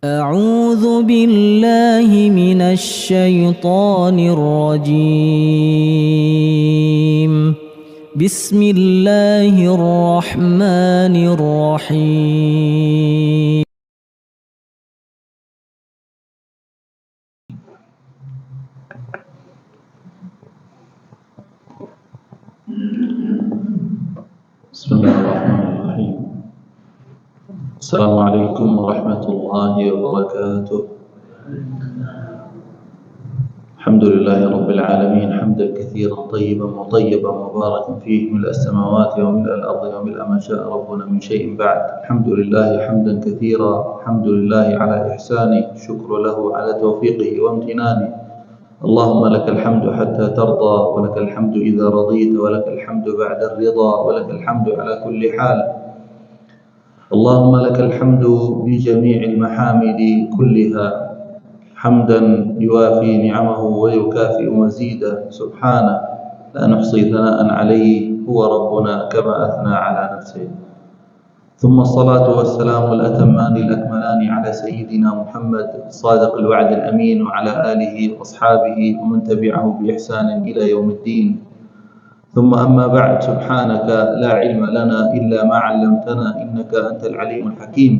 أعوذ بالله من الشيطان الرجيم. بسم الله الرحمن الرحيم. بسم الله الرحمن الرحيم. السلام عليكم ورحمة الله وبركاته. الحمد لله رب العالمين حمدا كثيرا طيبا مطيبا مباركا فيه ملء السماوات وملء الأرض وملء ما شاء ربنا من شيء بعد. الحمد لله حمدا كثيرا، الحمد لله على إحسانه، الشكر له على توفيقه وامتنانه. اللهم لك الحمد حتى ترضى، ولك الحمد إذا رضيت، ولك الحمد بعد الرضا، ولك الحمد على كل حال. اللهم لك الحمد بجميع المحامد كلها، حمدا يوافي نعمه ويكافئ مزيده. سبحانه لا نحصي ثناء عليه، هو ربنا كما أثنى على نفسه. ثم الصلاة والسلام الأتمان الأكملان على سيدنا محمد الصادق الوعد الأمين، وعلى آله وأصحابه ومن تبعه بإحسان إلى يوم الدين. ثم أما بعد، سبحانك لا علم لنا إلا ما علمتنا إنك أنت العليم الحكيم.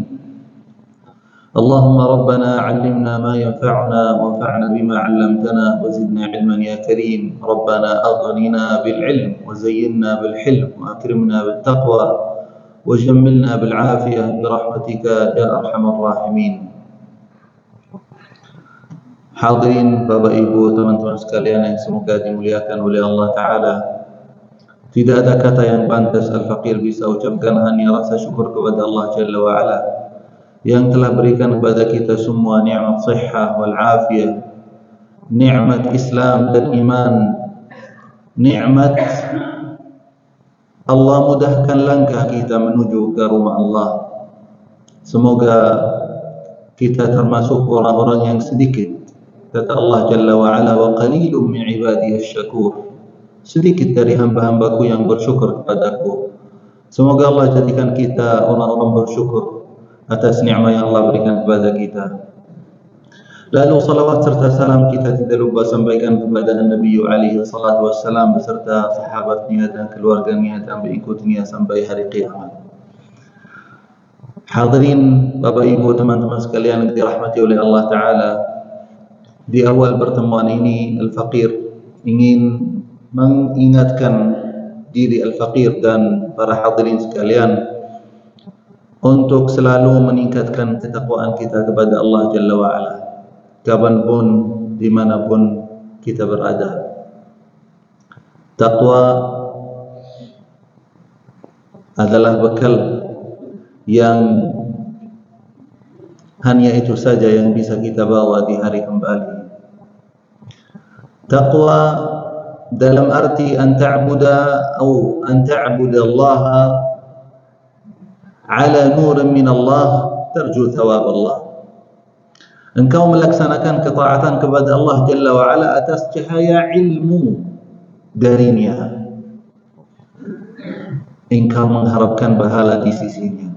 اللهم ربنا علمنا ما ينفعنا وانفعنا بما علمتنا وزدنا علما يا كريم. ربنا أغننا بالعلم وزينا بالحلم وأكرمنا بالتقوى وجملنا بالعافية برحمتك يا أرحم الراحمين. Hadirin Bapak Ibu, teman-teman sekalian yang semoga dimuliakan oleh Allah Ta'ala, tidak ada kata yang pantas Al-Faqir bisa ucapkan hanya rasa syukur kepada Allah Jalla wa'ala yang telah berikan kepada kita semua nikmat sihah wal afiyah, nikmat Islam dan iman, nikmat Allah mudahkan langkah kita menuju ke rumah Allah. Semoga kita termasuk orang-orang yang sedikit. Kata Allah Jalla wa'ala, wa qalilun min ibadiyas syakur, sedikit dari hamba-hambaku yang bersyukur kepadaku. Semoga Allah jadikan kita orang-orang bersyukur atas nikmat yang Allah berikan kepada kita. Lalu salawat serta salam kita tidak lupa sampaikan kepada Nabi alaihi salatu wassalam beserta sahabatnya dan keluarganya dan pengikutnya sampai hari kiamat. Hadirin Bapak Ibu, teman-teman sekalian yang dirahmati oleh Allah Ta'ala, di awal pertemuan ini Al-Faqir ingin mengingatkan diri Al-Faqir dan para hadirin sekalian untuk selalu meningkatkan ketakwaan kita kepada Allah Jalla wa'ala, kapanpun, dimanapun kita berada. Takwa adalah bekal yang hanya itu saja yang bisa kita bawa di hari kembali. Takwa dalam arti an ta'buda Allah ala nurin min Allah tarju thawab Allah. Engkau melaksanakan ketaatan kepada Allah Jalla wa'ala atas cahaya ilmu darinya. Engkau mengharapkan pahala di sisinya.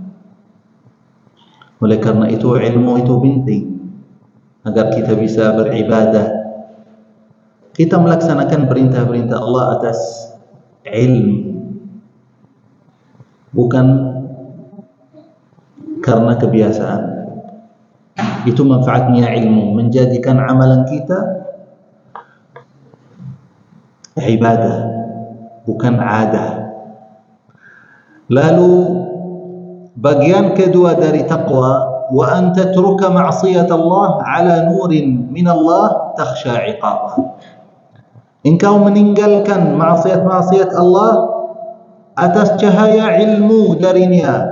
Oleh karena itu ilmu itu penting agar kita bisa beribadah. Kita melaksanakan perintah-perintah Allah atas ilmu, bukan karena kebiasaan. Itu manfaatnya ilmu, menjadikan amalan kita ibadah, bukan adah. Lalu bagian kedua dari taqwa, wa an tatruka ma'siyat Allah ala nurin min Allah takhsha 'iqabah. Engkau meninggalkan maksiat-maksiat Allah atas cahaya ilmu darinya,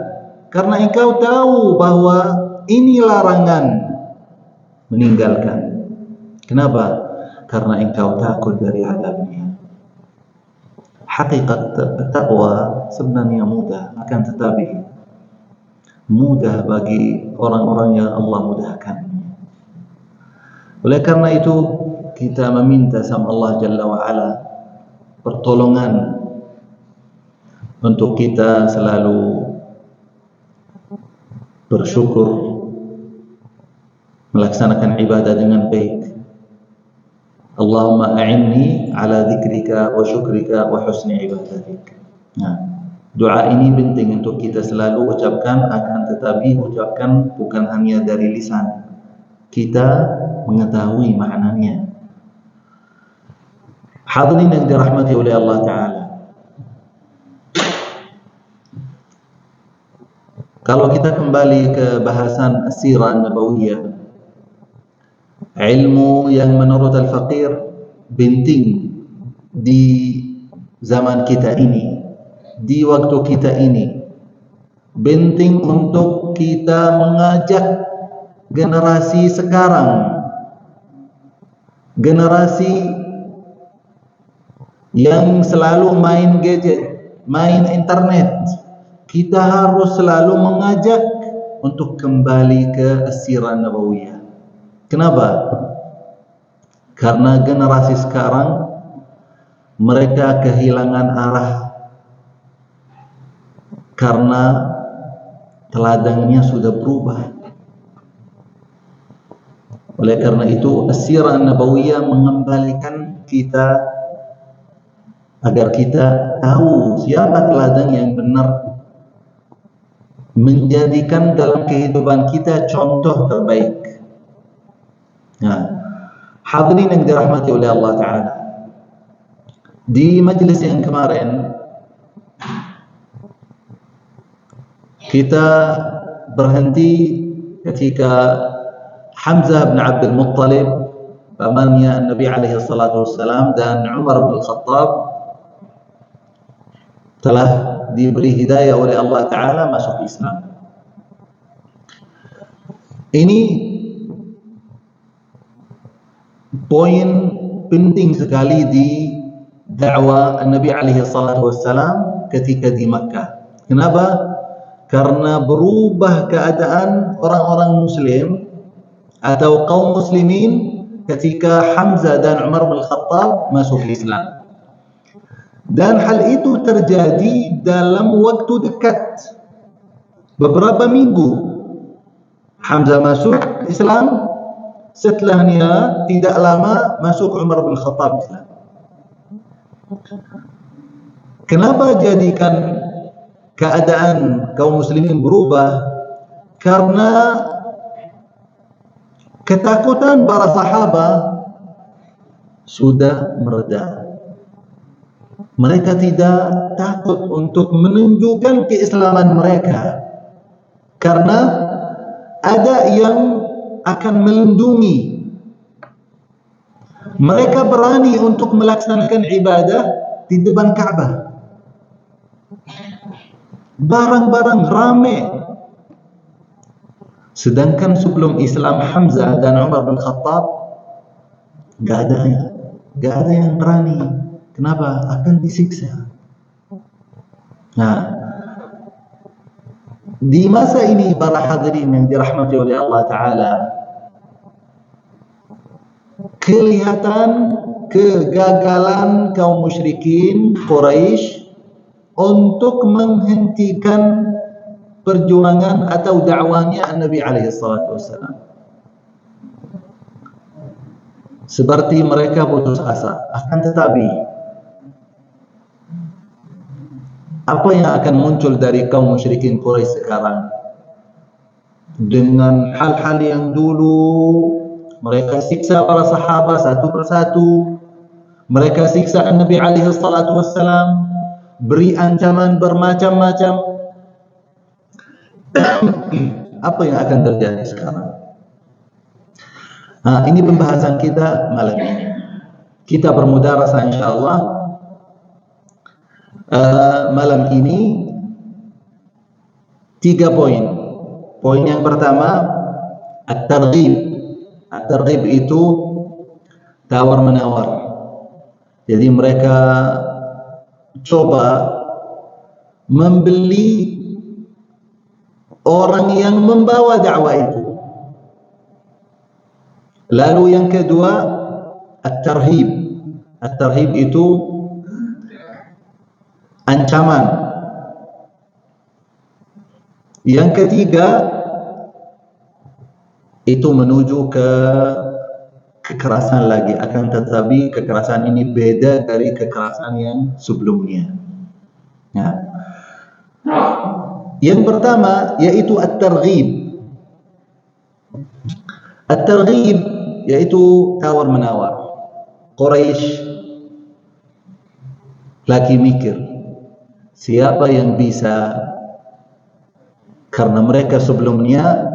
karena engkau tahu bahwa ini larangan. Meninggalkan. Kenapa? Karena engkau takut dari azabnya. Hakikat taqwa sebenarnya mudah, akan tetapi mudah bagi orang-orang yang Allah mudahkan. Oleh karena itu kita meminta sama Allah Jalla wa'ala pertolongan untuk kita selalu bersyukur melaksanakan ibadah dengan baik. Allahumma a'inni ala dzikrika wa syukrika wa husni ibadatik. Nah, doa ini penting untuk kita selalu ucapkan, akan tetapi ucapkan bukan hanya dari lisan. Kita mengetahui maknanya. Hadirin yang dirahmati oleh Allah Ta'ala, kalau kita kembali ke bahasan As-Sirah An-Nabawiyah, ilmu yang menurut Al-Faqir penting di zaman kita ini, di waktu kita ini, penting untuk kita mengajak generasi sekarang, generasi yang selalu main gadget, main internet. Kita harus selalu mengajak untuk kembali ke As-Sirah Nabawiyah. Kenapa? Karena generasi sekarang mereka kehilangan arah karena teladannya sudah berubah. Oleh karena itu, As-Sirah Nabawiyah mengembalikan kita agar kita tahu siapa teladan yang benar, menjadikan dalam kehidupan kita contoh terbaik. Nah, hadirin yang dirahmati oleh Allah Ta'ala, di majelis yang kemarin kita berhenti ketika Hamzah bin Abdul Muttalib, pamannya Nabi alaihi salatu wassalam, dan Umar bin Khattab telah diberi hidayah oleh Allah Ta'ala masuk Islam. Ini poin penting sekali di dakwah Nabi alaihi salatu wassalam ketika di Makkah. Kenapa? Karena berubah keadaan orang-orang muslim atau kaum muslimin ketika Hamzah dan Umar bin Khattab masuk Islam. Dan hal itu terjadi dalam waktu dekat, beberapa minggu. Hamzah masuk Islam, setelahnya tidak lama masuk Umar bin Khattab Islam. Kenapa jadikan keadaan kaum muslimin berubah? Karena ketakutan para sahabat sudah mereda. Mereka tidak takut untuk menunjukkan keislaman mereka karena ada yang akan melindungi. Mereka berani untuk melaksanakan ibadah di depan Ka'bah. Barang-barang ramai. Sedangkan sebelum Islam, Hamzah dan Umar bin Khattab gak ada yang berani. Kenapa? Akan disiksa. Nah, di masa ini para hadirin yang dirahmati oleh Allah Ta'ala, kelihatan kegagalan kaum musyrikin Quraisy untuk menghentikan perjuangan atau dakwahnya Nabi alaihi salatu wassalam. Seperti mereka putus asa. Akan tetapi, apa yang akan muncul dari kaum musyrikin Quraisy sekarang? Dengan hal-hal yang dulu mereka siksa para sahabat satu persatu, mereka siksa Nabi alaihi salatu wassalam, beri ancaman bermacam-macam. Apa yang akan terjadi sekarang? Nah, ini pembahasan kita malam ini. Kita bermudarasah insyaallah malam ini 3 poin. Poin yang pertama, at-targhib. At-targhib itu tawar-menawar. Jadi mereka coba membeli orang yang membawa dakwah itu. Lalu yang kedua, at-tarhib. At-tarhib itu ancaman. Yang ketiga, itu menuju ke kekerasan lagi, akan tetapi kekerasan ini beda dari kekerasan yang sebelumnya. Ya. Yang pertama yaitu at-targhib. At-targhib yaitu tawar-menawar. Quraisy lagi mikir siapa yang bisa, karena mereka sebelumnya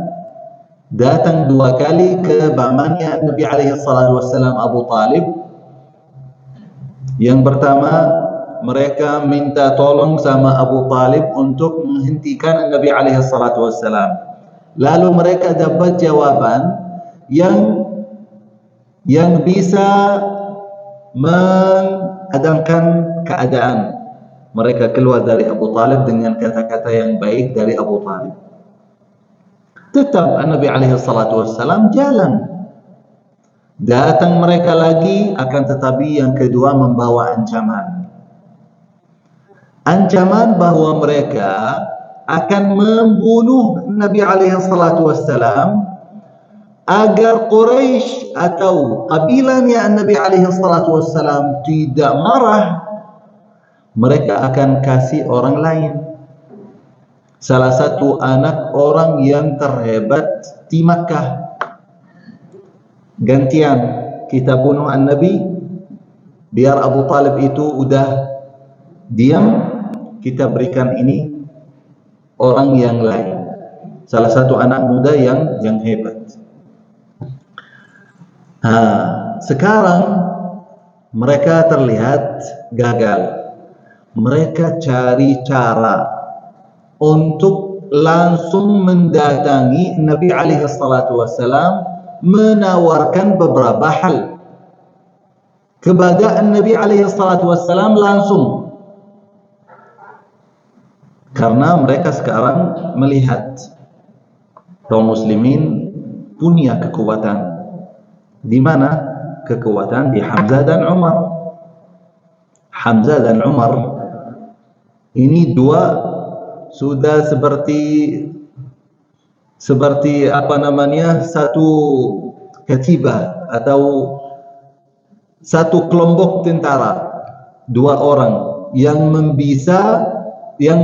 datang 2 kali ke pamannya Nabi alaihi salatu wassalam Abu Talib. Yang pertama mereka minta tolong sama Abu Talib untuk menghentikan Nabi alaihi salatu wassalam. Lalu mereka dapat jawaban yang bisa mengadamkan keadaan. Mereka keluar dari Abu Talib dengan kata-kata yang baik dari Abu Talib. Tetap Nabi alaihi salatu wassalam jalan. Datang mereka lagi, akan tetapi yang kedua membawa ancaman. Ancaman bahwa mereka akan membunuh Nabi alaihi salatu wassalam agar Quraisy atau kabilahnya Nabi alaihi salatu wassalam tidak marah. Mereka akan kasih orang lain. Salah satu anak orang yang terhebat di Makkah. Gantian kita bunuh Nabi, biar Abu Talib itu udah diam, kita berikan ini orang yang lain. Salah satu anak muda yang hebat. Sekarang mereka terlihat gagal. Mereka cari cara untuk langsung mendatangi Nabi alaihi salatu wassalam, menawarkan beberapa hal kepada Nabi alaihi salatu wassalam langsung. Karena mereka sekarang melihat kaum muslimin punya kekuatan. Di mana? Kekuatan di Hamzah dan Umar. Hamzah dan Umar ini dua sudah seperti apa namanya, satu katibah atau satu kelompok tentara, 2 orang yang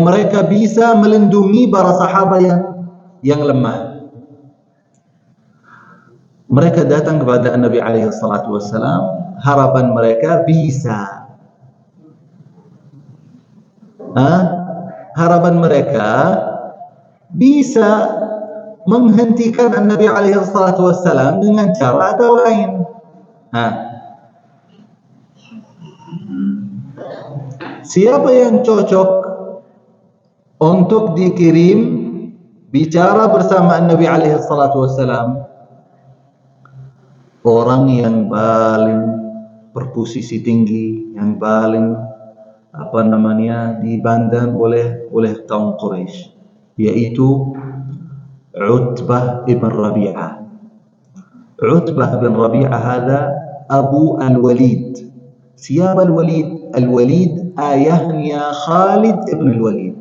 mereka bisa melindungi para sahabat yang lemah. Mereka datang kepada Nabi alaihi salatu wassalam, harapan mereka bisa harapan mereka bisa menghentikan Nabi alaihi salatu wassalam dengan cara atau lain. Siapa yang cocok untuk dikirim bicara bersama Nabi alaihi salatu wassalam? Orang yang paling berposisi tinggi, yang paling dipandang oleh kaum Quraisy, yaitu Utbah ibn Rabi'ah. Utbah ibn Rabi'ah hada Abu al-Walid. Siapa al-Walid? Al-Walid ayahnya Khalid ibn al-Walid.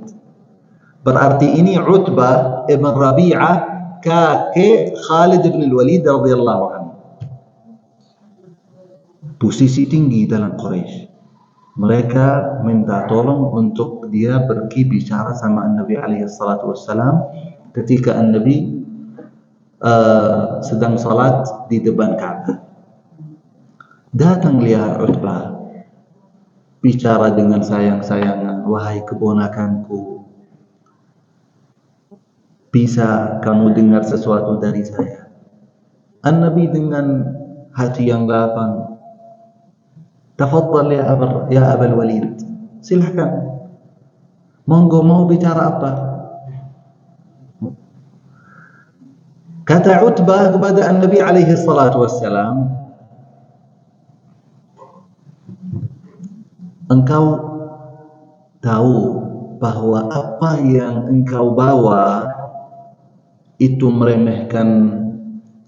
Berarti ini Utbah ibn Rabi'ah kakek Khalid ibn al-Walid radhiyallahu anhu. Posisi tinggi dalam Quraisy. Mereka minta tolong untuk dia pergi bicara sama Nabi alaihi salatu wassalam ketika Nabi sedang salat di depan Ka'bah. Datang lihat Utbah, bicara dengan sayang-sayangan, wahai keponakanku, bisa kamu dengar sesuatu dari saya? Nabi dengan hati yang lapang, tafadhal ya Abul Walid, silahkan, monggo, mau bicara apa? Kata Utbah kepada Nabi alaihi salatu wassalam, engkau tahu bahwa apa yang engkau bawa itu meremehkan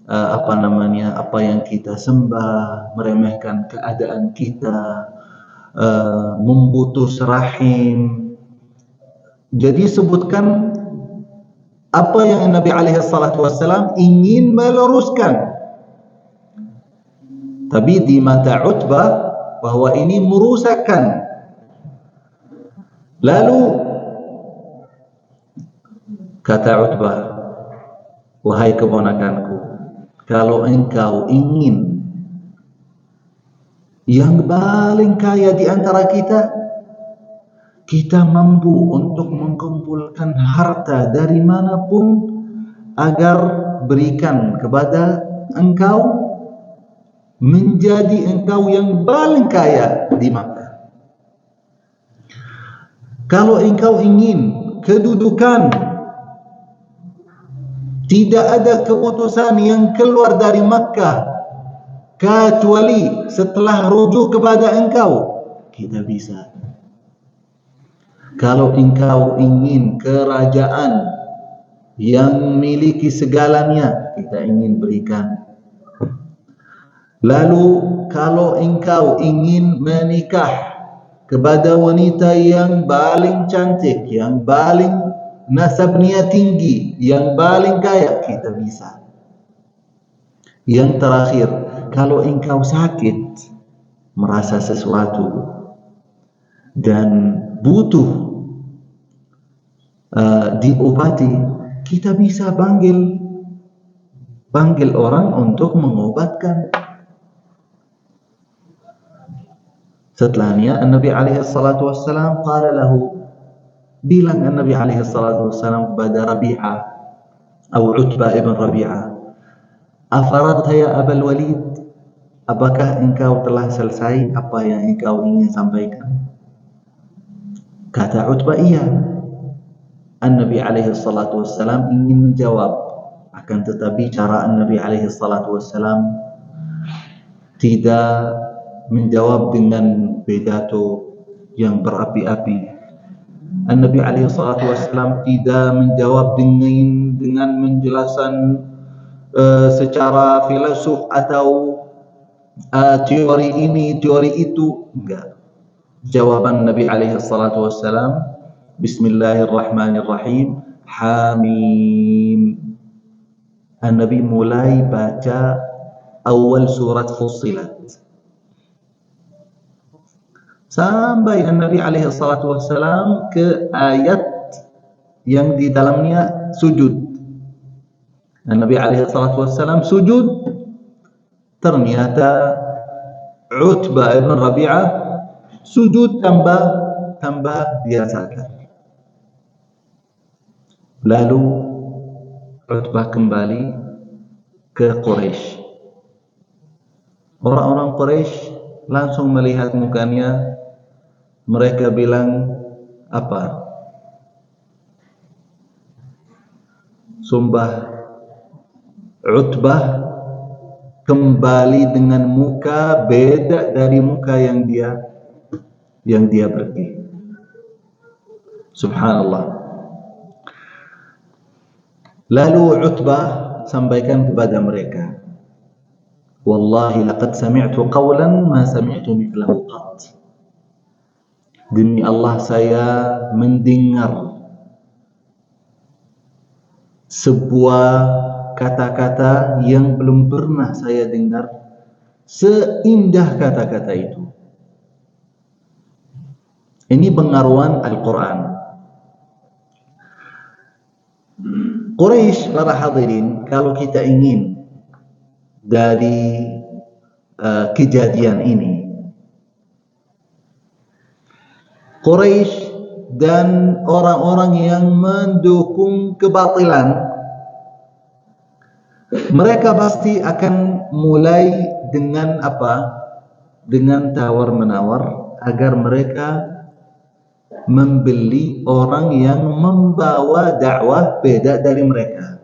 apa yang kita sembah, meremehkan keadaan kita, memutus rahim. Jadi sebutkan apa yang Nabi alaihi salatu wassalam ingin meluruskan. Tapi di mata Utbah bahwa ini merusakkan. Lalu kata Utbah, wahai keponakanku, kalau engkau ingin yang paling kaya di antara kita, kita mampu untuk mengumpulkan harta dari manapun agar berikan kepada engkau, menjadi engkau yang paling kaya di Makkah. Kalau engkau ingin kedudukan, tidak ada keputusan yang keluar dari Makkah kecuali setelah rujuk kepada engkau, kita bisa. Kalau engkau ingin kerajaan yang memiliki segalanya, kita ingin berikan. Lalu kalau engkau ingin menikah kepada wanita yang paling cantik, yang paling nasabnya tinggi, yang paling kaya, kita bisa. Yang terakhir, kalau engkau sakit, merasa sesuatu dan butuh diobati, kita bisa panggil orang untuk mengobatkan. Setelahnya Nabi alaihi salatu wassalam qala lahu, bilang Nabi alaihi salatu wassalam kepada Rabi'ah atau Utbah ibn Rabi'ah, afaragta ya Abul Walid, apakah engkau telah selesai apa yang engkau ingin sampaikan? Kata Utbah, iya. Nabi alaihi salatu wassalam ingin menjawab, akan tetapi cara Nabi alaihi salatu wassalam tidak menjawab dengan pidato yang berapi-api. Nabi alaihi salatu wassalam tidak menjawab dengan menjelaskan secara filosof atau teori ini, teori itu, enggak. Jawaban Nabi alaihi salatu wassalam, Bismillahirrahmanirrahim, Hamim. Nabi mulai baca awal surat Fussilat sampai Nabi alaihi salatu wassalam ke ayat yang di dalamnya sujud. Nabi alaihi salatu wassalam sujud, ternyata Utbah ibn Rabi'ah sujud tambah dia sadar. Lalu Utbah kembali ke Quraisy. Orang-orang Quraisy langsung melihat mukanya, mereka bilang, apa? Sumpah Utbah kembali dengan muka beda dari muka yang dia pergi. Subhanallah. Lalu Utbah sampaikan kepada mereka, wallahi laqad sami'tu qawlan ma sami'tu mithlahu qat. Demi Allah, saya mendengar sebuah kata-kata yang belum pernah saya dengar seindah kata-kata itu. Ini pengaruhan Al-Quran. Quraisy, para hadirin, kalau kita ingin dari kejadian ini, Quraisy dan orang-orang yang mendukung kebatilan, mereka pasti akan mulai dengan apa? Dengan tawar-menawar agar mereka membeli orang yang membawa dakwah beda dari mereka.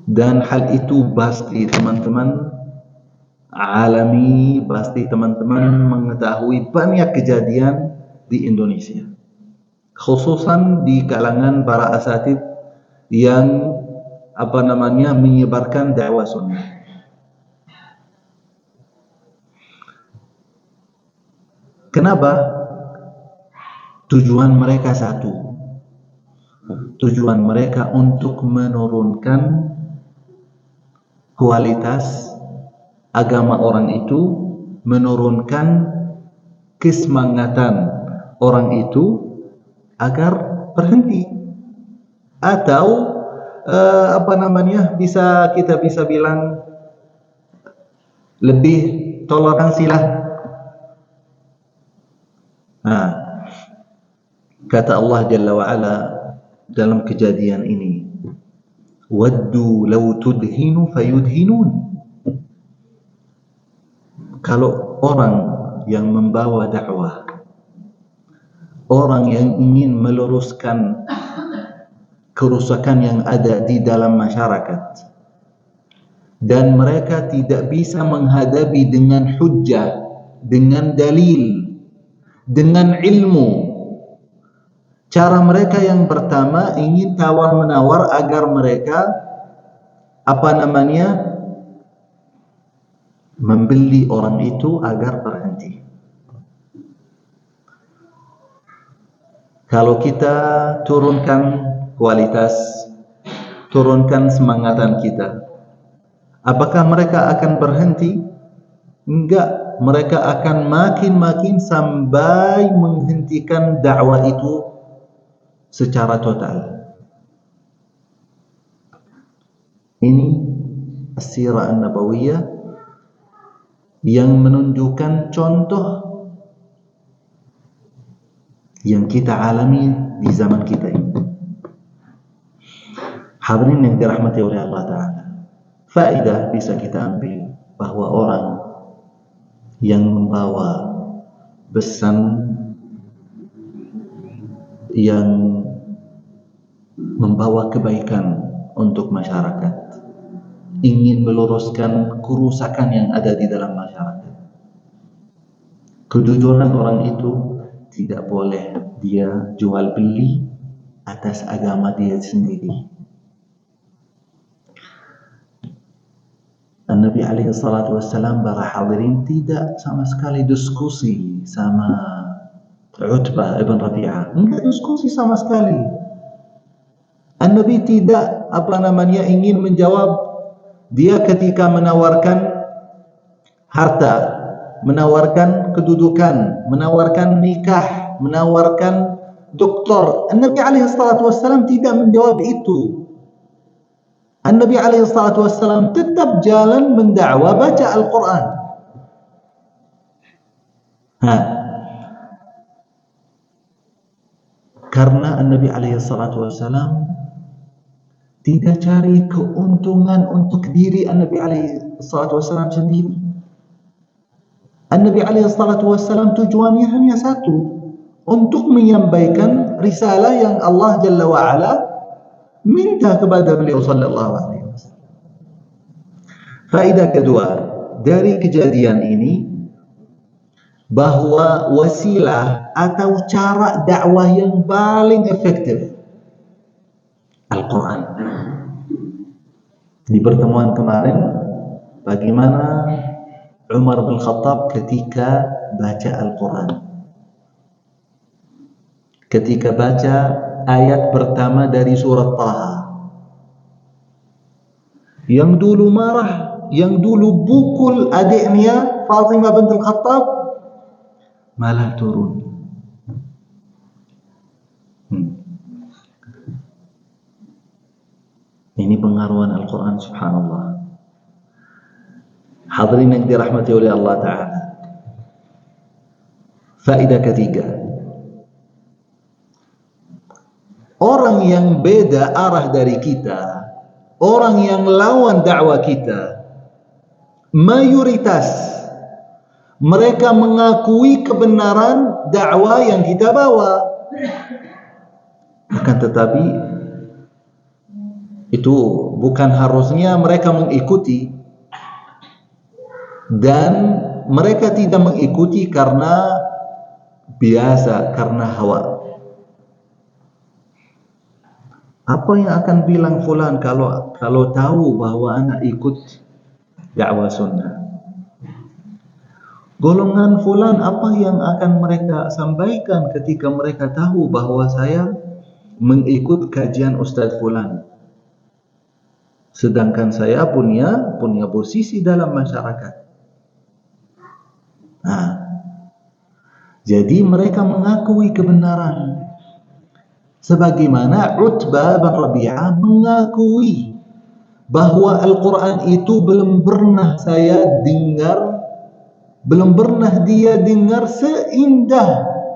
Dan hal itu pasti teman-teman alami, pasti teman-teman mengetahui banyak kejadian di Indonesia, khususan di kalangan para asatid yang menyebarkan dakwah sunnah. Kenapa? Tujuan mereka satu, Tujuan mereka untuk menurunkan kualitas agama orang itu, menurunkan kesemangatan orang itu agar berhenti, atau kita bisa bilang lebih toleransi lah. Kata Allah Jalla wa Ala dalam kejadian ini, waddu law tudhinu fayudhinun. Kalau orang yang membawa dakwah, orang yang ingin meluruskan kerusakan yang ada di dalam masyarakat, dan mereka tidak bisa menghadapi dengan hujjah, dengan dalil, dengan ilmu, cara mereka yang pertama ingin tawar-menawar agar mereka membeli orang itu agar berhenti. Kalau kita turunkan kualitas, turunkan semangatan kita, apakah mereka akan berhenti? Enggak, mereka akan makin sampai menghentikan dakwah itu secara total. Ini as-sirah an-nabawiyah yang menunjukkan contoh yang kita alami di zaman kita ini. Hadirin yang dirahmati oleh Allah Ta'ala, faedah bisa kita ambil bahwa orang yang membawa pesan, yang membawa kebaikan untuk masyarakat, ingin meluruskan kerusakan yang ada di dalam masyarakat, kejujuran orang itu tidak boleh dia jual beli atas agama dia sendiri. Nabi alaihi salatu wassalam, para hadirin, tidak sama sekali diskusi sama Utbah ibn Rabi'ah. Enggak diskusi sama sekali. Nabi tidak ingin menjawab dia ketika menawarkan harta, menawarkan kedudukan, menawarkan nikah, menawarkan doktor. Nabi alaihi salatu wassalam tidak menjawab itu. Nabi alaihi salatu wassalam tetap jalan mendakwah, baca Al-Quran. Karena Nabi alaihi salatu wassalam tidak cari keuntungan untuk diri Nabi alaihi salatu wassalam sendiri. Nabi alaihi salatu wassalam tujuannya hanya satu, untuk menyampaikan risalah yang Allah Jalla wa Ala minta kepada beliau sallallahu alaihi wasallam. Faedah kedua dari kejadian ini, bahwa wasilah atau cara dakwah yang paling efektif Al-Quran. Di pertemuan kemarin, bagaimana Umar bin Khattab ketika baca Al-Quran, ketika baca ayat pertama dari surat Taha, yang dulu marah, yang dulu pukul adiknya Fatimah bintul Khattab, malah turun. Ini pengaruhan Al-Quran, subhanallah. Hadirin yang dirahmati oleh Allah Ta'ala, faedah ketiga, orang yang beda arah dari kita, orang yang lawan dakwah kita, mayoritas mereka mengakui kebenaran dakwah yang kita bawa. Akan tetapi itu bukan harusnya mereka mengikuti, dan mereka tidak mengikuti karena biasa, karena hawa. Apa yang akan bilang fulan kalau tahu bahwa anak ikut dakwah sunnah? Golongan fulan, apa yang akan mereka sampaikan ketika mereka tahu bahwa saya mengikut kajian Ustaz Fulan, sedangkan saya punya posisi dalam masyarakat. Nah, jadi mereka mengakui kebenaran, sebagaimana Utbah bin Rabi'ah mengakui bahwa Al-Quran itu belum pernah dia dengar seindah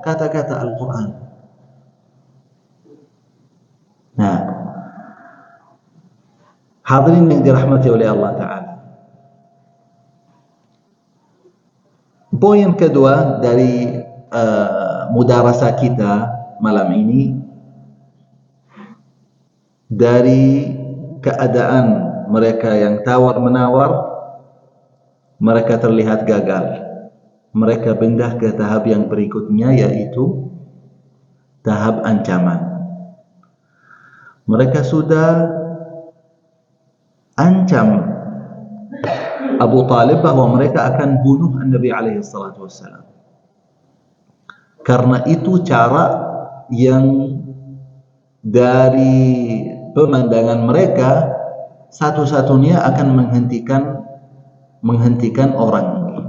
kata-kata Al-Quran. Nah, hadirin yang dirahmati oleh Allah Ta'ala, poin kedua dari mudarasah kita malam ini, dari keadaan mereka yang tawar-menawar, mereka terlihat gagal. Mereka pindah ke tahap yang berikutnya, yaitu tahap ancaman. Mereka sudah ancam Abu Talib bahwa mereka akan bunuh Nabi alaihi salatu wassalam. Karena itu cara yang dari pemandangan mereka satu-satunya akan menghentikan orang ini.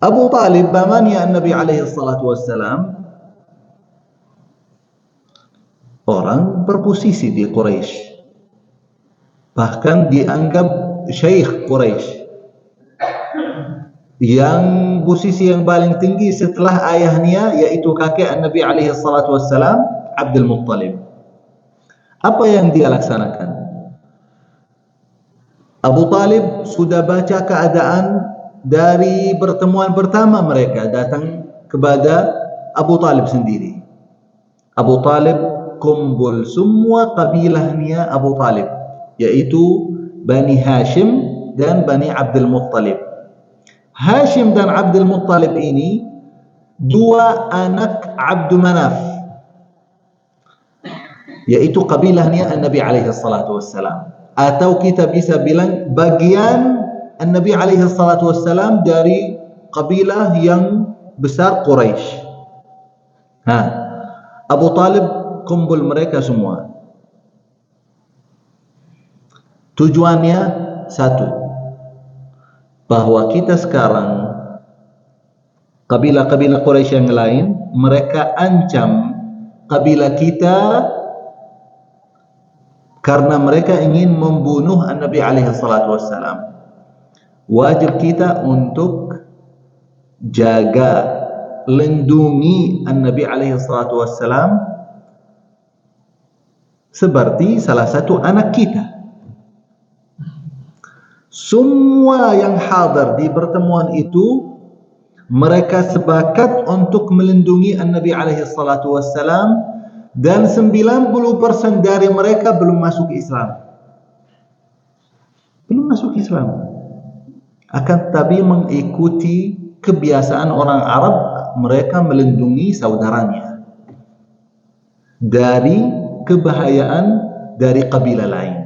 Abu Talib pamannya Nabi alaihi salatu wassalam orang berposisi di Quraisy, bahkan dianggap syekh Quraisy, yang posisi yang paling tinggi setelah ayahnya, yaitu kakek Nabi alaihi salatu wassalam, Abdul Muttalib. Apa yang dia laksanakan? Abu Talib sudah baca keadaan dari pertemuan pertama mereka datang kepada Abu Talib sendiri. Abu Talib kumpul semua kabilahnya Abu Talib, yaitu Bani Hashim dan Bani Abdul Muttalib. Hashim dan Abdul Muttalib ini dua anak Abdul Manaf, yaitu kabilahnya Nabi alaihi salatu wassalam, atau kita bisa bilang bagian Nabi alaihi salatu wassalam dari kabilah yang besar Quraisy. Nah, Abu Talib kumpul mereka semua. Tujuannya satu, bahwa kita sekarang kabilah-kabilah Quraisy yang lain, mereka ancam kabilah kita karena mereka ingin membunuh Nabi alaihi salatu wassalam. Wajib kita untuk jaga, lindungi Nabi alaihi salatu wassalam seperti salah satu anak kita. Semua yang hadir di pertemuan itu, mereka sepakat untuk melindungi Nabi alaihi salatu wassalam, dan 90% dari mereka belum masuk Islam. Belum masuk Islam. Akan tetapi mengikuti kebiasaan orang Arab, mereka melindungi saudaranya dari kebahayaan dari kabilah lain.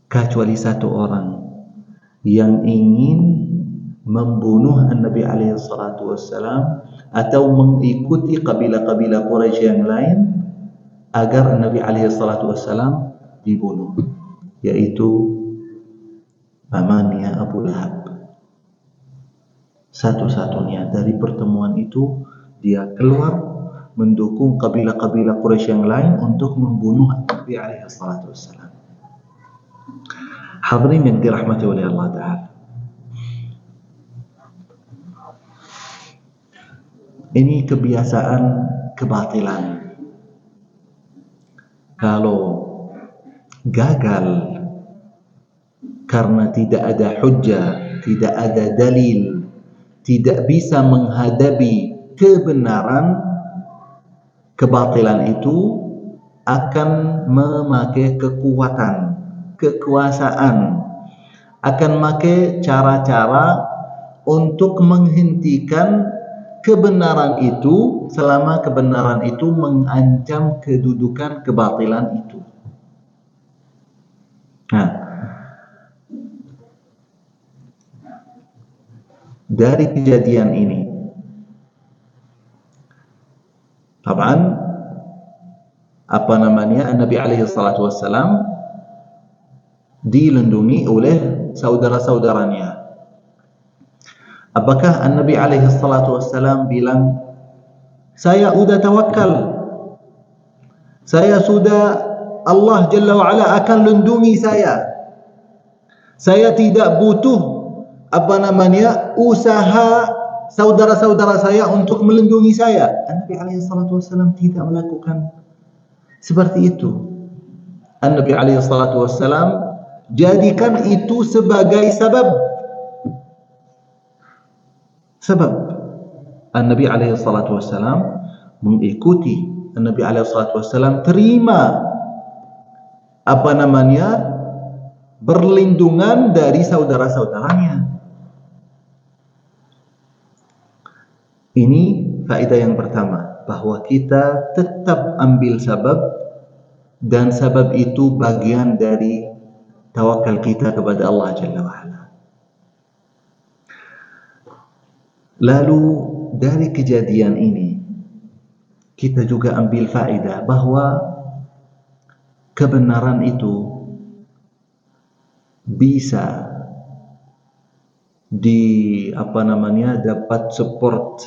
Kecuali satu orang yang ingin membunuh Nabi alaihi salatu wassalam atau mengikuti kabilah-kabilah Quraisy yang lain agar Nabi alaihi salatu wassalam dibunuh, yaitu pamannya Abu Lahab. Satu-satunya dari pertemuan itu dia keluar mendukung kabilah-kabilah Quraisy yang lain untuk membunuh Nabi alaihi salatu wassalam. Hadirin yang dirahmati oleh Allah Ta'ala, ini kebiasaan kebatilan. Kalau gagal karena tidak ada hujjah, tidak ada dalil, tidak bisa menghadapi kebenaran, kebatilan itu akan memakai kekuatan, kekuasaan, akan memakai cara-cara untuk menghentikan kebenaran itu selama kebenaran itu mengancam kedudukan kebatilan itu. Nah, dari kejadian ini Taban Nabi alaihi salatu wassalam dilindungi oleh saudara-saudaranya. Apakah Nabi alaihi salatu wassalam bilang, saya sudah tawakal, saya sudah, Allah Jalla wa'ala akan lindungi saya tidak butuh usaha saudara-saudara saya untuk melindungi saya? Nabi alaihi salatu wassalam tidak melakukan seperti itu. Nabi alaihi salatu wassalam jadikan itu sebagai sebab Nabi alaihi salatu wassalam mengikuti Nabi alaihi salatu wassalam, terima berlindungan dari saudara-saudaranya. Ini faedah yang pertama, bahwa kita tetap ambil sebab, dan sebab itu bagian dari tawakal kita kepada Allah Jalla wa'ala. Lalu dari kejadian ini kita juga ambil faedah bahwa kebenaran itu bisa dapat support,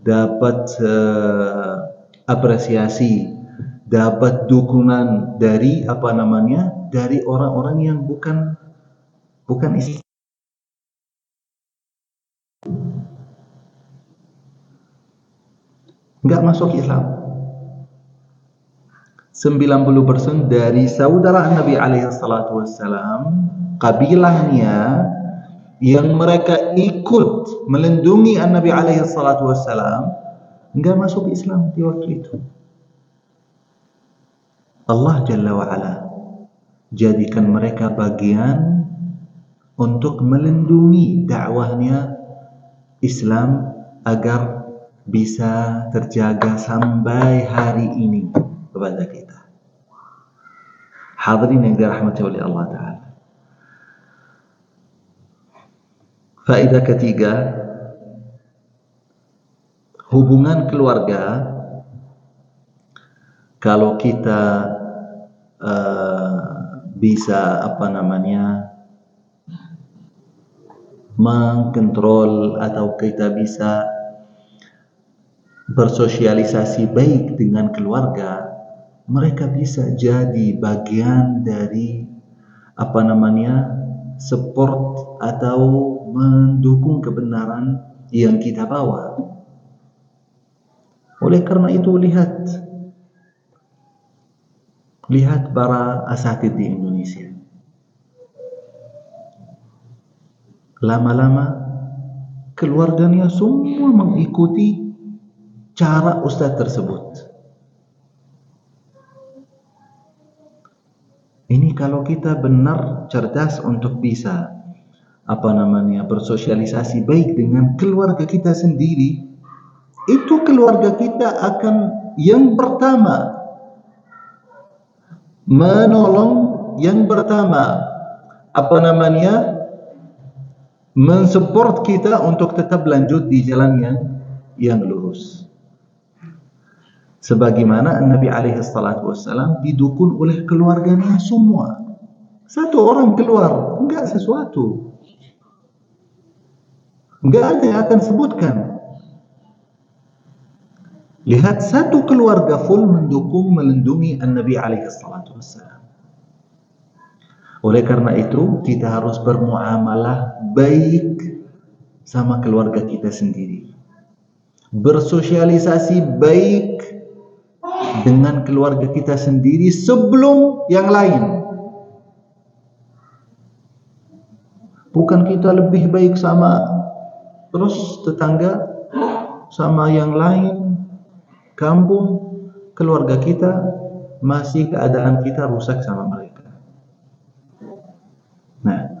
dapat apresiasi, dapat dukungan dari dari orang-orang yang bukan Islam. Enggak masuk Islam. 90% dari saudara Nabi alaihi salatu wassalam, kabilahnya yang mereka ikut melindungi Nabi alaihi salatu wassalam, enggak masuk Islam di waktu itu. Allah Jalla wa'ala jadikan mereka bagian untuk melindungi dakwahnya Islam agar bisa terjaga sampai hari ini kepada kita. Hadirin yang dirahmati oleh Allah Ta'ala. Faedah ketiga, hubungan keluarga. Kalau kita bisa mengkontrol atau kita bisa bersosialisasi baik dengan keluarga, mereka bisa jadi bagian dari support atau mendukung kebenaran yang kita bawa. Oleh karena itu lihat para asatidz di Indonesia. Lama-lama keluarganya semua mengikuti cara ustadz tersebut. Ini kalau kita benar cerdas untuk bisa bersosialisasi baik dengan keluarga kita sendiri, itu keluarga kita akan yang pertama menolong, yang pertama mensupport kita untuk tetap lanjut di jalan yang lurus. Sebagaimana Nabi alaihi salatu wassalam didukung oleh keluarganya semua. Satu orang keluar, enggak sesuatu, enggak ada yang akan sebutkan. Lihat, satu keluarga full mendukung, melindungi Nabi alaihi salatu wassalam. Oleh karena itu kita harus bermuamalah baik sama keluarga kita sendiri, bersosialisasi baik dengan keluarga kita sendiri sebelum yang lain. Bukan kita lebih baik sama terus tetangga, sama yang lain, kampung, keluarga kita masih keadaan kita rusak sama mereka. Nah,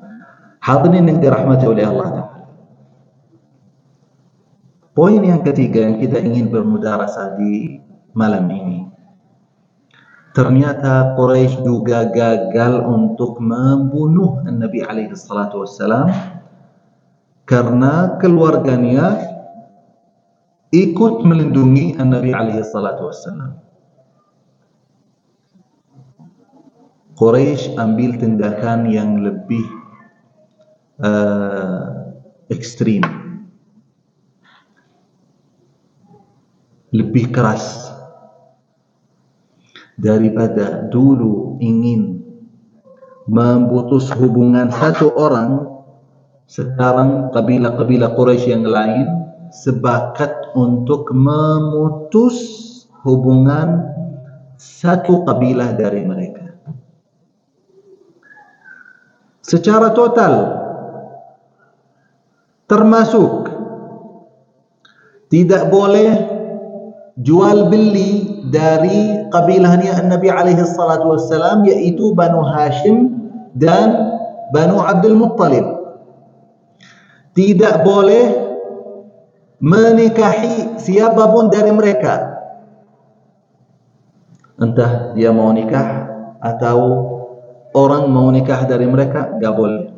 hadirin yang dirahmati oleh Allah Ta'ala, poin yang ketiga yang kita ingin bermudarasah di malam ini, ternyata Quraisy juga gagal untuk membunuh Nabi alaihi salatu wassalam karena keluarganya ikut melindungi Nabi alaihi salatu wassalam. Quraisy ambil tindakan yang lebih ekstrim, lebih keras daripada dulu ingin memutus hubungan satu orang. Sekarang kabilah-kabilah Quraisy yang lain sepakat untuk memutus hubungan satu kabilah dari mereka secara total, termasuk tidak boleh jual beli dari kabilahnya Nabi alaihi salatu wassalam, yaitu Banu Hashim dan Banu Abdul Muttalib. Tidak boleh menikahi siapapun dari mereka, entah dia mau nikah atau orang mau nikah dari mereka, enggak boleh.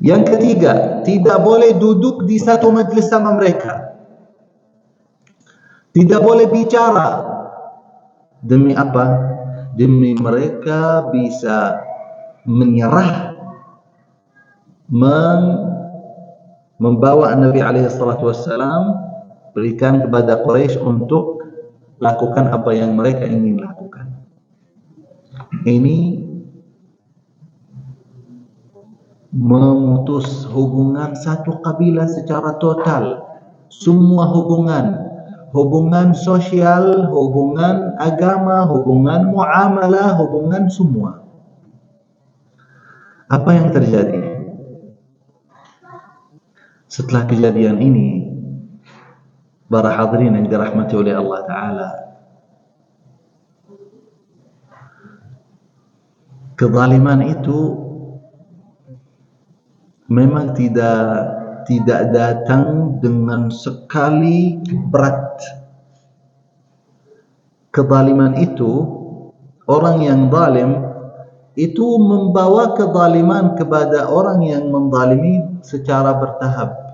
Yang ketiga, tidak boleh duduk di satu majlis sama mereka, tidak boleh bicara. Demi apa? Demi mereka bisa menyerah, membawa Nabi alaihi salatu wassalam, berikan kepada Quraisy untuk lakukan apa yang mereka ingin lakukan. Ini memutus hubungan satu kabilah secara total. Semua hubungan sosial, hubungan agama, hubungan muamalah, hubungan semua. Apa yang terjadi? Setelah kejadian ini, para hadirin yang dirahmati oleh Allah Ta'ala, kezaliman itu memang tidak datang dengan sekali berat. Kezaliman itu, orang yang zalim itu membawa kezaliman kepada orang yang menzalimi secara bertahap.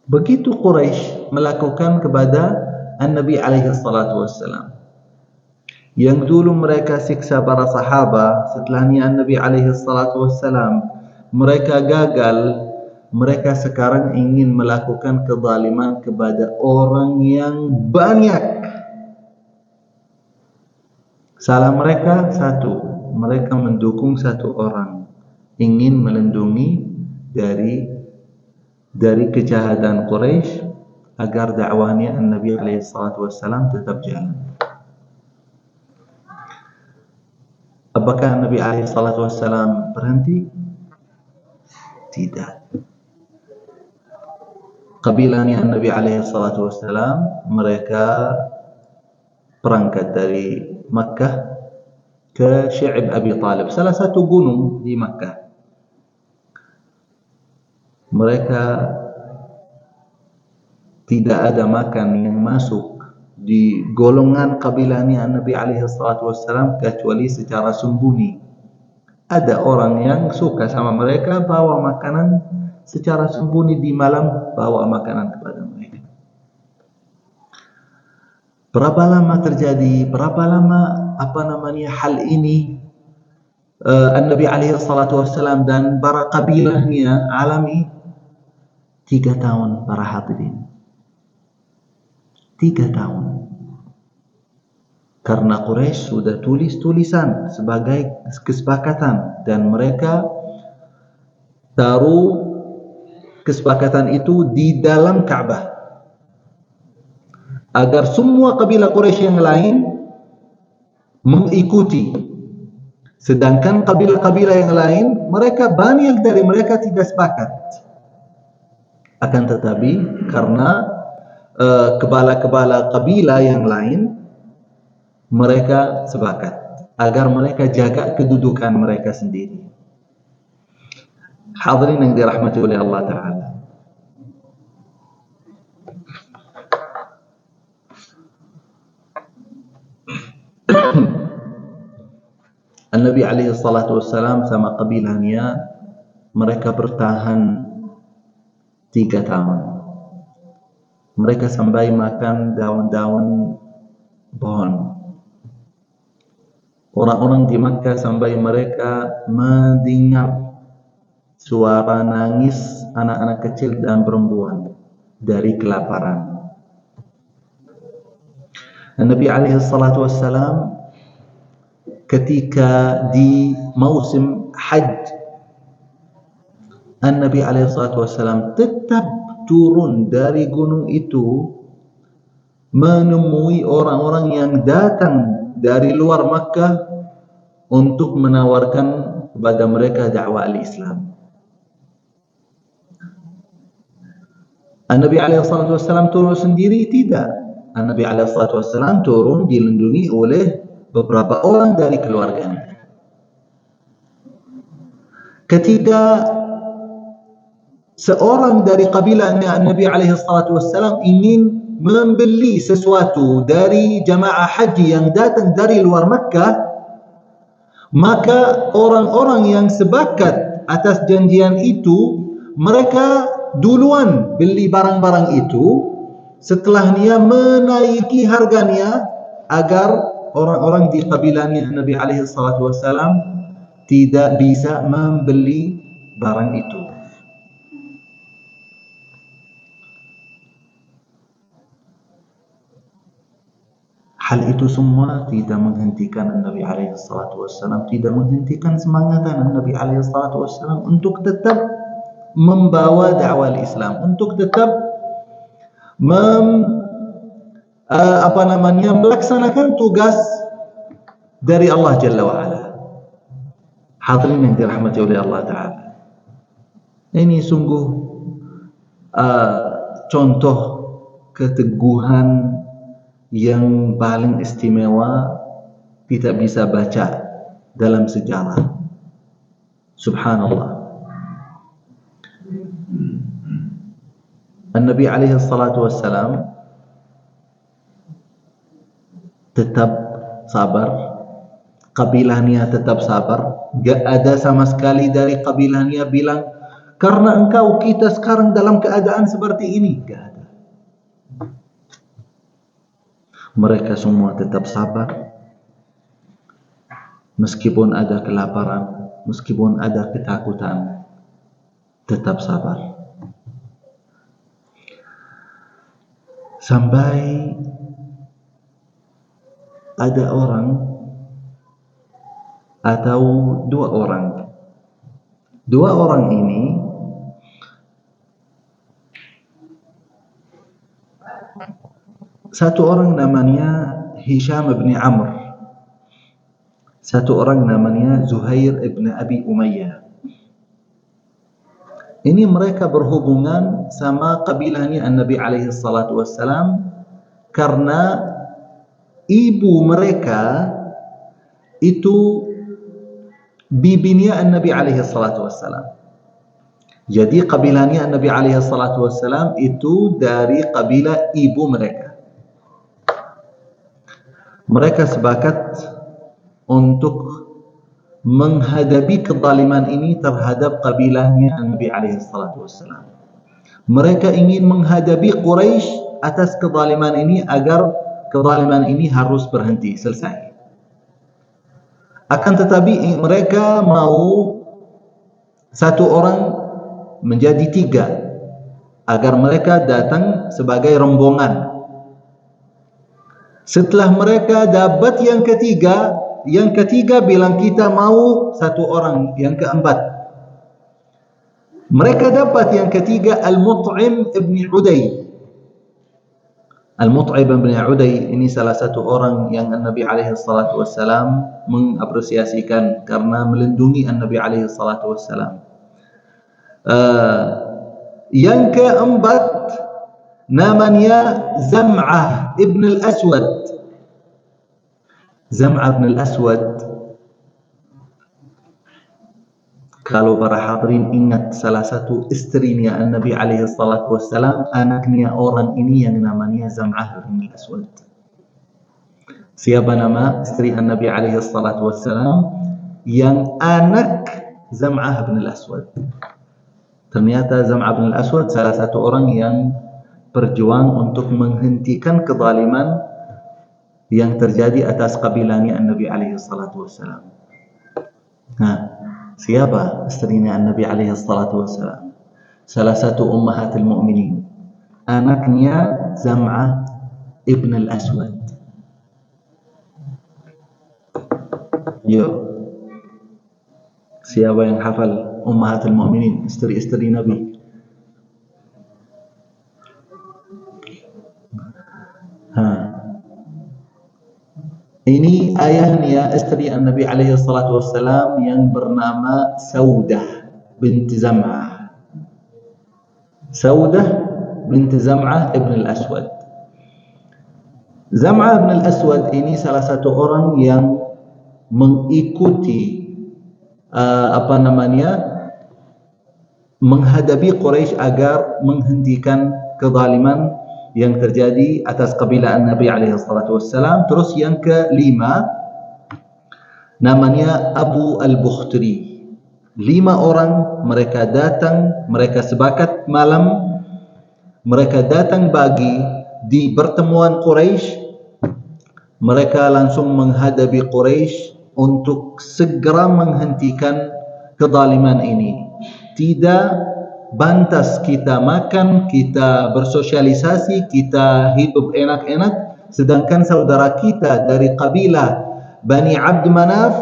Begitu Quraisy melakukan kepada Nabi alaihi salatu wassalam. Yang dulu mereka siksa para sahabat, setelahnya Nabi alaihi salatu wassalam mereka gagal, mereka sekarang ingin melakukan kezaliman kepada orang yang banyak. Salah mereka satu, mereka mendukung satu orang, ingin melindungi dari kejahatan Quraisy agar dakwahnya Nabi alaihi salatu wassalam tetap jalan. Apakah Nabi alaihi salatu wassalam berhenti? Tidak. Kabilahnya Nabi alaihi salatu wassalam, mereka berangkat dari Makkah ke Syi'ib Abi Talib, salah satu gunung di Makkah. Mereka tidak ada makan yang masuk di golongan kabilahnya Nabi alaihi salatu wassalam kecuali secara sembunyi. Ada orang yang suka sama mereka, bawa makanan secara sembunyi di malam, bawa makanan kepada mereka. Berapa lama terjadi? Berapa lama hal ini Nabi alaihi salatu wassalam dan para kabilahnya alami? 3 tahun para hadirin. 3 tahun. Karena Quraisy sudah tulis-tulisan sebagai kesepakatan dan mereka taruh kesepakatan itu di dalam Ka'bah agar semua kabilah Quraisy yang lain mengikuti. Sedangkan kabilah-kabilah yang lain, mereka banyak dari mereka tidak sepakat. Akan tetapi karena kepala-kepala kabilah yang lain, mereka sepakat agar mereka jaga kedudukan mereka sendiri. Hadirin yang dirahmati oleh Allah Ta'ala, Nabi alaihi salatu wassalam sama kabilahnya, mereka bertahan 3 tahun. Mereka sampai makan daun-daun pohon. Orang-orang di Makkah sampai mereka mendengar suara nangis anak-anak kecil dan perempuan dari kelaparan. Nabi alaihi salatu wassalam ketika di musim Hajj, Nabi alaihi salatu wassalam tetap turun dari gunung itu menemui orang-orang yang datang dari luar Makkah untuk menawarkan kepada mereka dakwah al-Islam. Nabi alaihi salatu wassalam turun sendiri? Tidak. Nabi alaihi salatu wassalam turun dilindungi oleh beberapa orang dari keluarganya. Ketika seorang dari kabilahnya Nabi alaihi salatu wassalam ingin membeli sesuatu dari jamaah haji yang datang dari luar Makkah, maka orang-orang yang sepakat atas janjian itu, mereka duluan beli barang-barang itu, setelah dia menaiki harganya agar orang-orang di kabilahnya Nabi alaihi salatu wassalam tidak bisa membeli barang itu. Hal itu semua tidak menghentikan Nabi alaihi salatu wassalam, tidak menghentikan semangat Nabi alaihi salatu wassalam untuk tetap membawa dakwah Islam, untuk tetap melaksanakan tugas dari Allah Jalla wa'ala. Hadirin yang dirahmati oleh Allah Ta'ala, ini sungguh contoh keteguhan yang paling istimewa kita bisa baca dalam sejarah. Subhanallah. Nabi alaihi salatu wassalam tetap sabar, kabilahnya tetap sabar. Gak ada sama sekali dari kabilahnya bilang, karena engkau kita sekarang dalam keadaan seperti ini. Gak ada. Mereka semua tetap sabar, meskipun ada kelaparan, meskipun ada ketakutan, tetap sabar. Sampai ada orang atau dua orang. Dua orang ini satu orang namanya Hisham bin Amr, satu orang namanya Zuhair bin Abi Umayyah. Ini mereka berhubungan sama kabilahnya Nabi alaihi salatu wassalam karena ibu mereka itu bibinya Nabi alaihi salatu wassalam. Jadi kabilahnya Nabi alaihi salatu wassalam itu dari kabilah ibu mereka. Mereka sepakat untuk menghadapi kezaliman ini terhadap kabilahnya Nabi alaihi salatu wassalam. Mereka ingin menghadapi Quraisy atas kezaliman ini agar kezaliman ini harus berhenti, selesai. Akan tetapi mereka mau satu orang menjadi tiga agar mereka datang sebagai rombongan. Setelah mereka dapat yang ketiga bilang kita mau satu orang, yang keempat. Mereka dapat yang ketiga Al-Mut'im ibn Uday. Al-Mut'im ibn Uday ini salah satu orang yang Nabi alaihi salatu wassalam mengapresiasikan karena melindungi Nabi alaihi salatu wassalam. Yang keempat namanya Zam'ah ibn al-Aswad. Zam'ah ibn al-Aswad, kalau para hadirin ingat, salah satu istrinya Nabi alaihi salatu wassalam, anaknya orang ini yang namanya Zam'ah ibn al-Aswad. Siapa nama istri Nabi alaihi salatu wassalam? Yang anak Zam'ah ibn al-Aswad. Ternyata Zam'ah ibn al-Aswad salah satu orang yang berjuang untuk menghentikan kezaliman yang terjadi atas kabilahnya Nabi alaihi salatu wassalam. Nah, siapa istrinya Nabi alaihi salatu wassalam? Salah satu ummahatul mu'minin, anaknya Zam'ah ibn al-Aswad. Yo, siapa yang hafal ummahatul mu'minin, istri-istri Nabi? Ini ayahnya, istri Nabi alaihi salatu wassalam yang bernama Saudah binti Zam'ah. Saudah binti Zam'ah ibn al-Aswad. Zam'ah ibn al-Aswad ini salah satu orang yang mengikuti menghadapi Quraisy agar menghentikan kezaliman yang terjadi atas kabilah Nabi alaihi salatu wassalam. Terus yang kelima namanya Abu al-Bukhtri. 5 orang mereka datang, mereka sepakat malam, mereka datang pagi di pertemuan Quraisy. Mereka langsung menghadapi Quraisy untuk segera menghentikan kezaliman ini. Tidak bantas kita makan, kita bersosialisasi, kita hidup enak-enak, sedangkan saudara kita dari kabilah Bani Abd Manaf,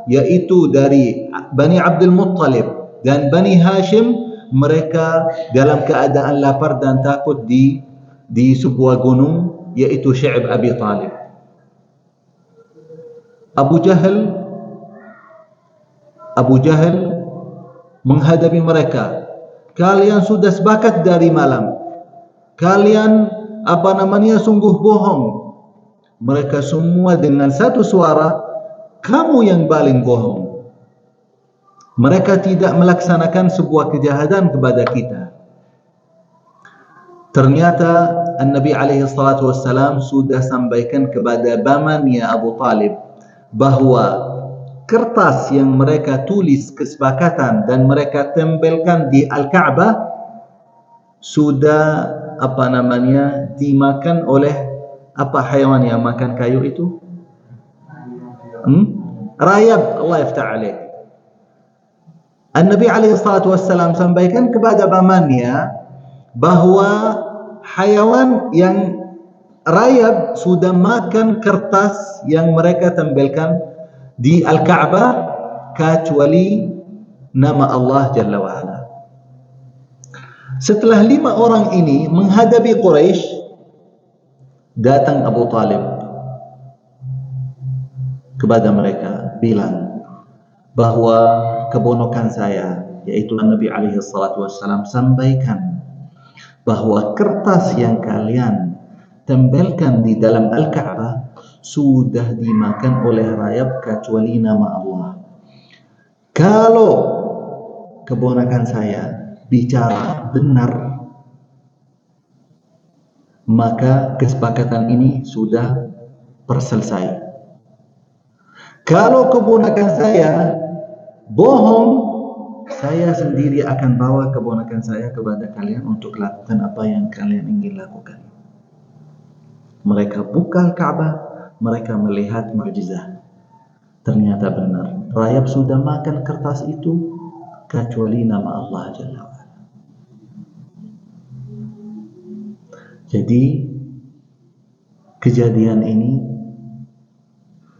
yaitu dari Bani Abdul Muttalib dan Bani Hashim, mereka dalam keadaan lapar dan takut di sebuah gunung, yaitu Sy'ib Abi Talib. Abu Jahal menghadapi mereka. Kalian sudah sepakat dari malam. Kalian sungguh bohong. Mereka semua dengan satu suara, kamu yang paling bohong. Mereka tidak melaksanakan sebuah kejahatan kepada kita. Ternyata Nabi alaihi salatu wassalam sudah sampaikan kepada pamannya Abu Talib bahwa kertas yang mereka tulis kesepakatan dan mereka tempelkan di Al-Ka'bah sudah dimakan oleh apa haiwan yang makan kayu itu? Rayap. Allah yaftah alaik. An-Nabi alaihi salatu wassalam sampaikan kepada pamannya bahwa haiwan yang rayap sudah makan kertas yang mereka tempelkan di Al-Ka'bah kecuali nama Allah Jalla wa'ala. Setelah 5 orang ini menghadapi Quraisy, datang Abu Talib kepada mereka, bilang bahwa keponakan saya, yaitu Nabi alaihi salatu wassalam, sampaikan bahwa kertas yang kalian tempelkan di dalam Al-Ka'bah sudah dimakan oleh rayap kecuali nama Allah. Kalau keponakan saya bicara benar, maka kesepakatan ini sudah terselesai. Kalau keponakan saya bohong, saya sendiri akan bawa keponakan saya kepada kalian untuk lakukan apa yang kalian ingin lakukan. Mereka buka Ka'bah, mereka melihat mukjizat. Ternyata benar, rayap sudah makan kertas itu kecuali nama Allah Jalla wa'ala. Jadi kejadian ini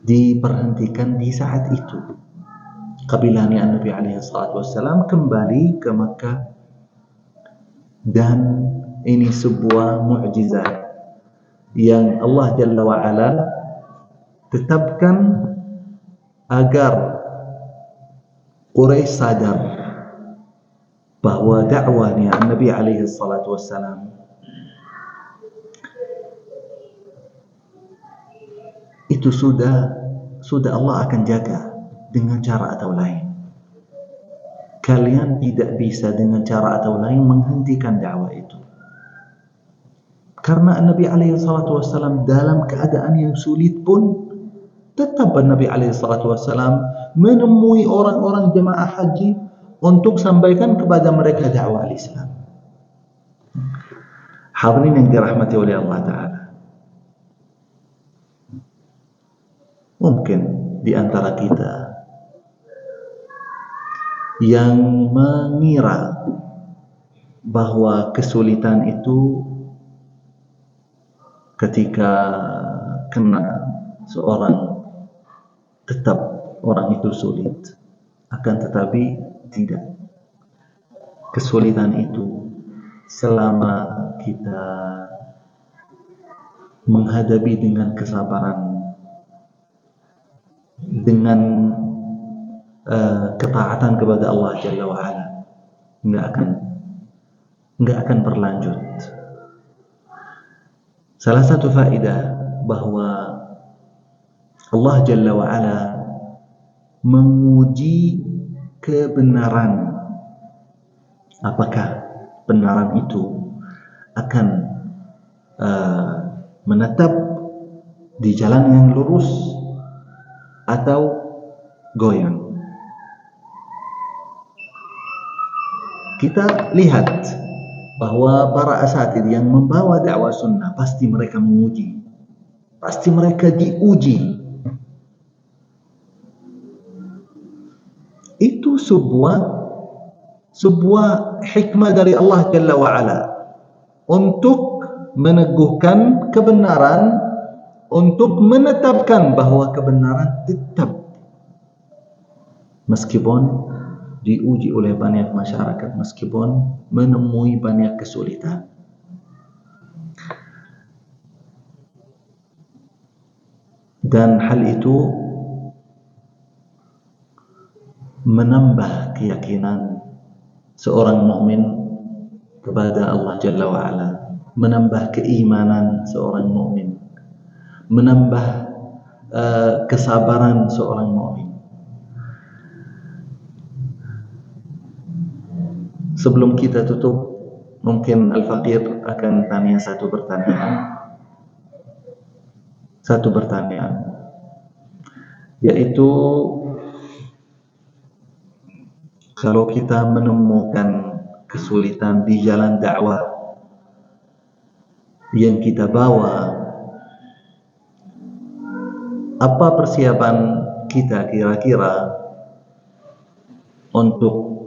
diperhentikan di saat itu. Kabilahnya Nabi alaihi salatu wassalam kembali ke Makkah, dan ini sebuah mukjizat yang Allah Jalla wa'ala tetapkan agar Quraisy sadar bahwa dakwahnya Nabi alaihi salatu wassalam itu sudah Allah akan jaga dengan cara atau lain. Kalian tidak bisa dengan cara atau lain menghentikan dakwah itu. Karena Nabi alaihi salatu wassalam dalam keadaan yang sulit pun tetap Nabi alaihi salatu wassalam menemui orang-orang jemaah haji untuk sampaikan kepada mereka dakwah Islam. Hadirin yang dirahmati oleh Allah Ta'ala, mungkin di antara kita yang mengira bahwa kesulitan itu ketika kena seorang tetap orang itu sulit, akan tetapi tidak. Kesulitan itu selama kita menghadapi dengan kesabaran, dengan ketaatan kepada Allah Jalla wa'ala, nggak akan berlanjut. Salah satu faedah bahwa Allah Jalla wa'ala menguji kebenaran, apakah kebenaran itu akan menetap di jalan yang lurus atau goyang. Kita lihat bahwa para asatid yang membawa dakwah sunnah pasti mereka menguji, pasti mereka diuji. Itu sebuah hikmah dari Allah Jalla wa'ala untuk meneguhkan kebenaran, untuk menetapkan bahwa kebenaran tetap meskipun diuji oleh banyak masyarakat, meskipun menemui banyak kesulitan. Dan hal itu menambah keyakinan seorang mukmin kepada Allah Jalla wa'ala, menambah keimanan seorang mukmin, menambah kesabaran seorang mukmin. Sebelum kita tutup, mungkin Al-Faqir akan tanya satu pertanyaan, yaitu kalau kita menemukan kesulitan di jalan dakwah yang kita bawa, apa persiapan kita kira-kira untuk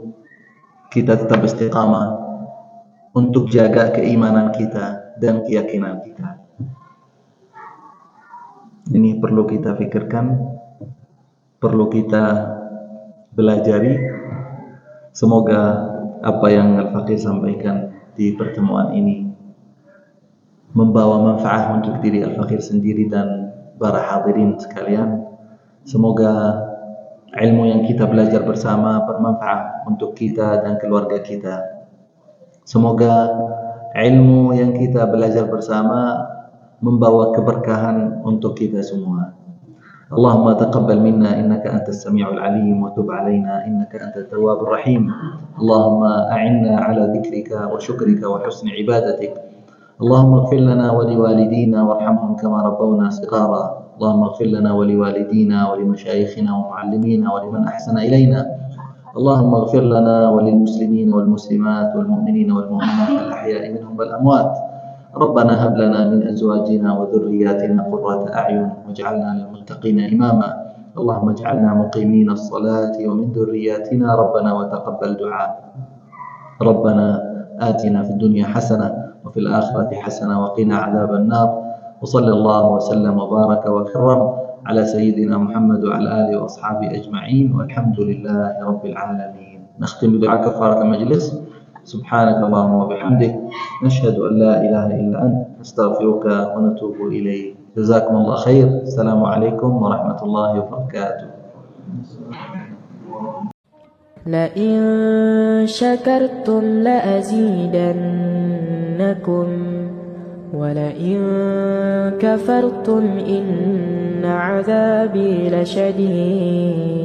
kita tetap istiqamah, untuk jaga keimanan kita dan keyakinan kita? Ini perlu kita pikirkan, perlu kita belajari. Semoga apa yang Al-Faqir sampaikan di pertemuan ini membawa manfaat untuk diri Al-Faqir sendiri dan para hadirin sekalian. Semoga ilmu yang kita belajar bersama bermanfaat untuk kita dan keluarga kita. Semoga ilmu yang kita belajar bersama membawa keberkahan untuk kita semua. Allahumma taqabbal minna innaka antas sami'ul alim wa tub alaina innaka antat tawwabur rahim. Allahumma a'inna ala dhikrika wa syukrika wa husni ibadatik. Allahumma ighfir lana wa liwalidina warhamhum kama rabbawna shighara. اللهم اغفر لنا ولوالدينا ولمشايخنا ومعلمينا ولمن أحسن إلينا. اللهم اغفر لنا وللمسلمين والمسلمات والمؤمنين والمؤمنات الأحياء منهم والأموات. ربنا هب لنا من أزواجنا وذرياتنا قرة أعين واجعلنا للمتقين إماما. اللهم اجعلنا مقيمين الصلاة ومن ذرياتنا ربنا وتقبل دعاء. ربنا آتنا في الدنيا حسنة وفي الآخرة حسنة وقنا عذاب النار. وصلى الله وسلم وبارك وكرم على سيدنا محمد وعلى آله وأصحابه أجمعين والحمد لله رب العالمين. نختم بدعاء كفارة المجلس. سبحانك اللهم وبحمدك نشهد أن لا إله إلا أنت نستغفرك ونتوب إليك. جزاكم الله خير. السلام عليكم ورحمة الله وبركاته. لئن شكرتم لأزيدنكم ولئن كفرتم إن عذابي لشديد